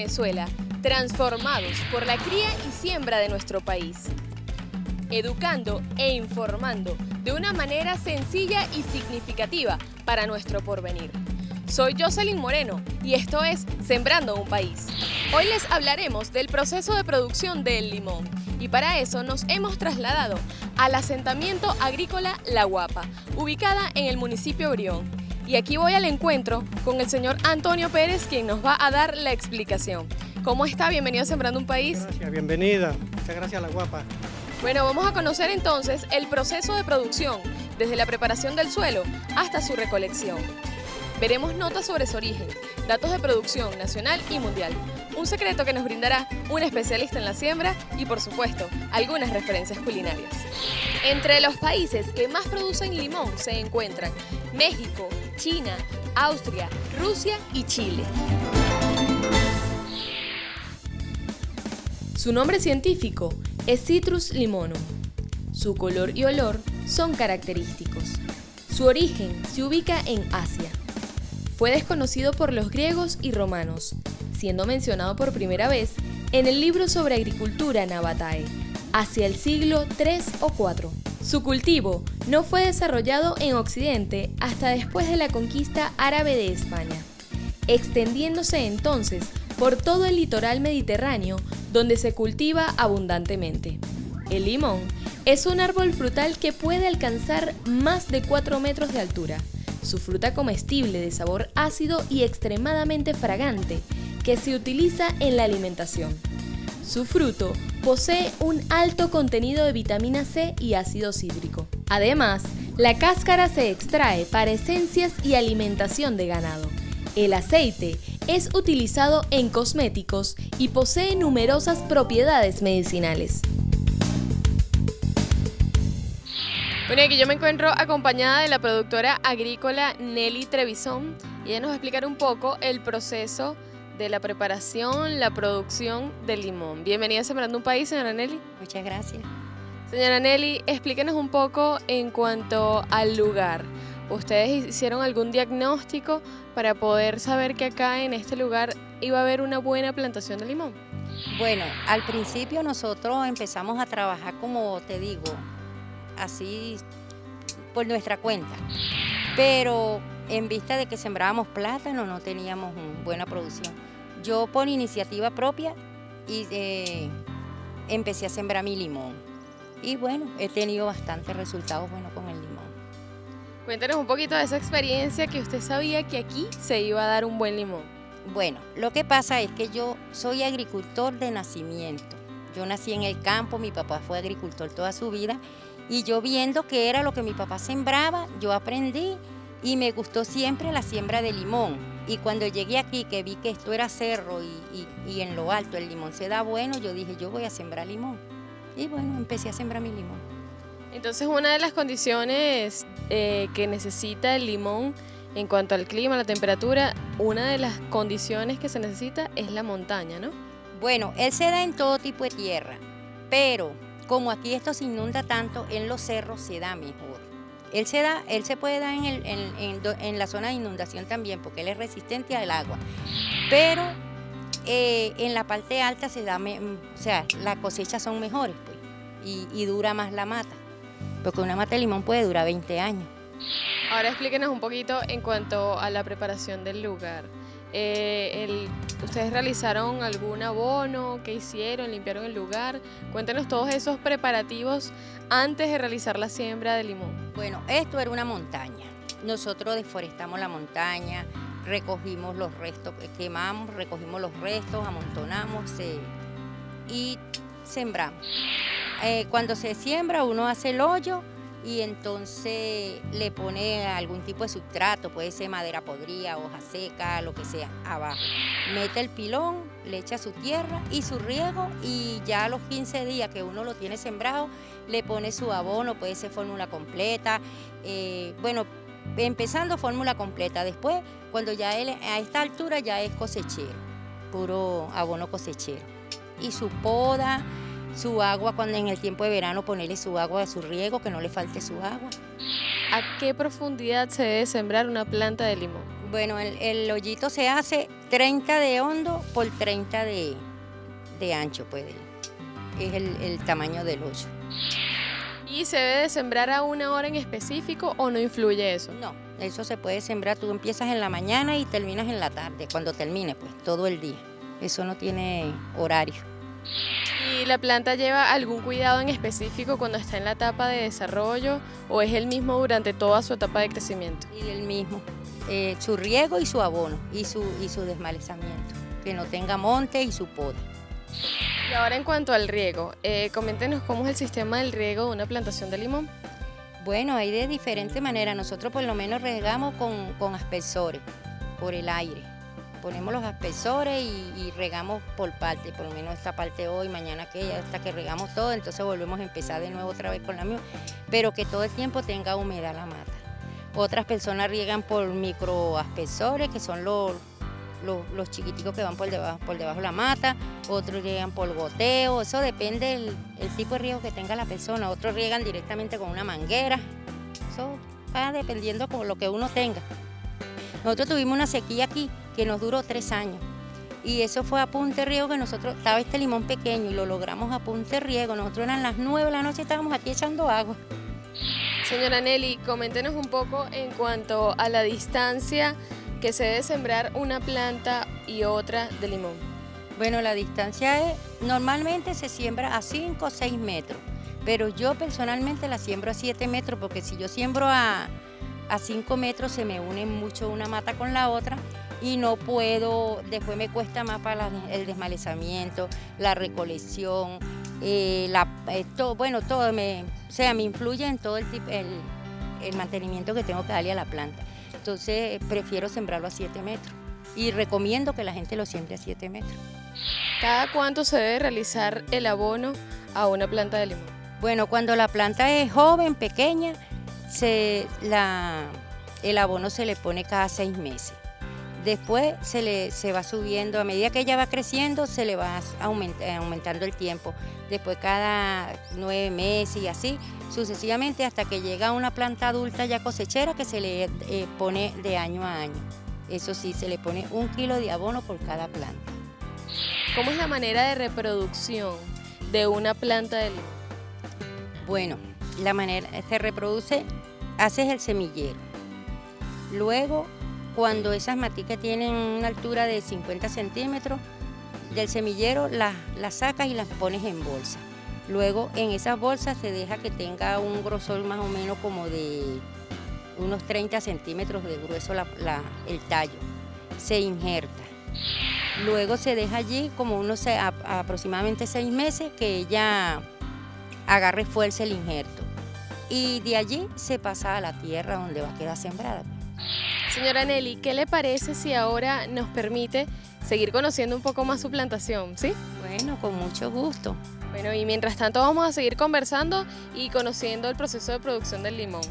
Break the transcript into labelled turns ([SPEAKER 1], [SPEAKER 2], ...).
[SPEAKER 1] Venezuela, transformados por la cría y siembra de nuestro país. Educando e informando de una manera sencilla y significativa para nuestro porvenir. Soy Jocelyn Moreno y esto es Sembrando un País. Hoy les hablaremos del proceso de producción del limón y para eso nos hemos trasladado al asentamiento agrícola La Guapa, ubicada en el municipio Brión. Y aquí voy al encuentro con el señor Antonio Pérez, quien nos va a dar la explicación. ¿Cómo está? Bienvenido a Sembrando un País.
[SPEAKER 2] Gracias, bienvenida. Muchas gracias a La Guapa.
[SPEAKER 1] Bueno, vamos a conocer entonces el proceso de producción, desde la preparación del suelo hasta su recolección. Veremos notas sobre su origen, datos de producción nacional y mundial, un secreto que nos brindará un especialista en la siembra y, por supuesto, algunas referencias culinarias. Entre los países que más producen limón se encuentran México, China, Austria, Rusia y Chile. Su nombre científico es Citrus limonum. Su color y olor son característicos. Su origen se ubica en Asia. Fue desconocido por los griegos y romanos, siendo mencionado por primera vez en el libro sobre agricultura Nabatáe, hacia el siglo III o IV. Su cultivo no fue desarrollado en Occidente hasta después de la conquista árabe de España, extendiéndose entonces por todo el litoral mediterráneo, donde se cultiva abundantemente. El limón es un árbol frutal que puede alcanzar más de 4 metros de altura. Su fruta comestible de sabor ácido y extremadamente fragante, que se utiliza en la alimentación. Su fruto posee un alto contenido de vitamina C y ácido cítrico. Además, la cáscara se extrae para esencias y alimentación de ganado. El aceite es utilizado en cosméticos y posee numerosas propiedades medicinales. Bueno, aquí yo me encuentro acompañada de la productora agrícola Nelly Trevisón y ella nos va a explicar un poco el proceso de la preparación, la producción del limón. Bienvenida a Sembrando un País, señora Nelly.
[SPEAKER 3] Muchas gracias.
[SPEAKER 1] Señora Nelly, explíquenos un poco en cuanto al lugar. ¿Ustedes hicieron algún diagnóstico para poder saber que acá en este lugar iba a haber una buena plantación de limón?
[SPEAKER 3] Bueno, al principio nosotros empezamos a trabajar, como te digo, así por nuestra cuenta, pero en vista de que sembrábamos plátano no teníamos buena producción. Yo por iniciativa propia empecé a sembrar mi limón y bueno, he tenido bastantes resultados buenos con el limón.
[SPEAKER 1] Cuéntanos un poquito de esa experiencia que usted sabía que aquí se iba a dar un buen limón.
[SPEAKER 3] Bueno, lo que pasa es que yo soy agricultor de nacimiento. Yo nací en el campo, mi papá fue agricultor toda su vida y yo viendo que era lo que mi papá sembraba, yo aprendí y me gustó siempre la siembra de limón. Y cuando llegué aquí, que vi que esto era cerro y en lo alto el limón se da bueno, yo dije, yo voy a sembrar limón. Y bueno, empecé a sembrar mi limón.
[SPEAKER 1] Entonces, una de las condiciones que necesita el limón en cuanto al clima, la temperatura, una de las condiciones que se necesita es la montaña, ¿no?
[SPEAKER 3] Bueno, él se da en todo tipo de tierra, pero como aquí esto se inunda tanto, en los cerros se da mejor. Él se puede dar en la zona de inundación también, porque él es resistente al agua, pero en la parte alta se da, o sea, las cosechas son mejores, pues, y dura más la mata, porque una mata de limón puede durar 20 años.
[SPEAKER 1] Ahora explíquenos un poquito en cuanto a la preparación del lugar. ¿Ustedes realizaron algún abono? ¿Qué hicieron? ¿Limpiaron el lugar? Cuéntenos todos esos preparativos antes de realizar la siembra de limón.
[SPEAKER 3] Bueno, esto era una montaña. Nosotros deforestamos la montaña, recogimos los restos, quemamos, recogimos los restos, amontonamos y sembramos. Cuando se siembra uno hace el hoyo y entonces le pone algún tipo de sustrato, puede ser madera podrida, hoja seca, lo que sea, abajo. Mete el pilón, le echa su tierra y su riego y ya a los 15 días que uno lo tiene sembrado, le pone su abono, puede ser fórmula completa, bueno, empezando fórmula completa. Después, cuando ya él a esta altura ya es cosechero, puro abono cosechero. Y su poda, su agua, cuando en el tiempo de verano ponerle su agua de su riego, que no le falte su agua.
[SPEAKER 1] ¿A qué profundidad se debe sembrar una planta de limón?
[SPEAKER 3] Bueno, el hoyito se hace 30 de hondo por 30 de ancho, pues, es el tamaño del hoyo.
[SPEAKER 1] ¿Y se debe de sembrar a una hora en específico o no influye eso?
[SPEAKER 3] No, eso se puede sembrar, tú empiezas en la mañana y terminas en la tarde, cuando termine, pues, todo el día. Eso no tiene horario.
[SPEAKER 1] ¿Y la planta lleva algún cuidado en específico cuando está en la etapa de desarrollo o es el mismo durante toda su etapa de crecimiento?
[SPEAKER 3] Y el mismo, su riego y su abono y su desmalezamiento, que no tenga monte y su poda.
[SPEAKER 1] Y ahora en cuanto al riego, coméntenos cómo es el sistema del riego de una plantación de limón.
[SPEAKER 3] Bueno, hay de diferentes maneras. Nosotros por lo menos regamos con aspersores, por el aire. Ponemos los aspersores y regamos por parte, por lo menos esta parte hoy, mañana aquella, hasta que regamos todo, entonces volvemos a empezar de nuevo otra vez con la misma, pero que todo el tiempo tenga humedad la mata. Otras personas riegan por microaspersores, que son los chiquiticos que van por debajo de la mata, otros riegan por goteo, eso depende el tipo de riego que tenga la persona, otros riegan directamente con una manguera, eso va dependiendo con lo que uno tenga. Nosotros tuvimos una sequía aquí que nos duró 3 años y eso fue a punta de riego que nosotros, estaba este limón pequeño y lo logramos a punta de riego, nosotros eran las 9 de la noche y estábamos aquí echando agua.
[SPEAKER 1] Señora Nelly, coméntenos un poco en cuanto a la distancia que se debe sembrar una planta y otra de limón.
[SPEAKER 3] Bueno, la distancia normalmente se siembra a 5 o 6 metros, pero yo personalmente la siembro a 7 metros porque si yo siembro a 5 metros se me une mucho una mata con la otra y no puedo, después me cuesta más para el desmalezamiento, la recolección, todo, me influye en todo el mantenimiento que tengo que darle a la planta. Entonces prefiero sembrarlo a 7 metros y recomiendo que la gente lo siembre a 7 metros.
[SPEAKER 1] ¿Cada cuánto se debe realizar el abono a una planta de limón?
[SPEAKER 3] Bueno, cuando la planta es joven, pequeña, el abono se le pone cada 6 meses. Después se va subiendo, a medida que ella va creciendo, se le va aumentando el tiempo. Después cada 9 meses y así, sucesivamente hasta que llega a una planta adulta ya cosechera que se le pone de año a año. Eso sí, se le pone 1 kilo de abono por cada planta.
[SPEAKER 1] ¿Cómo es la manera de reproducción de una planta de limón?
[SPEAKER 3] Bueno, la manera se reproduce, haces el semillero. Luego, cuando esas maticas tienen una altura de 50 centímetros, del semillero las sacas y las pones en bolsa. Luego, en esas bolsas se deja que tenga un grosor más o menos como de unos 30 centímetros de grueso el tallo. Se injerta. Luego se deja allí como aproximadamente 6 meses que ella agarre fuerza el injerto. Y de allí se pasa a la tierra donde va a quedar sembrada.
[SPEAKER 1] Señora Nelly, ¿qué le parece si ahora nos permite seguir conociendo un poco más su plantación, sí?
[SPEAKER 3] Bueno, con mucho gusto.
[SPEAKER 1] Bueno, y mientras tanto vamos a seguir conversando y conociendo el proceso de producción del limón.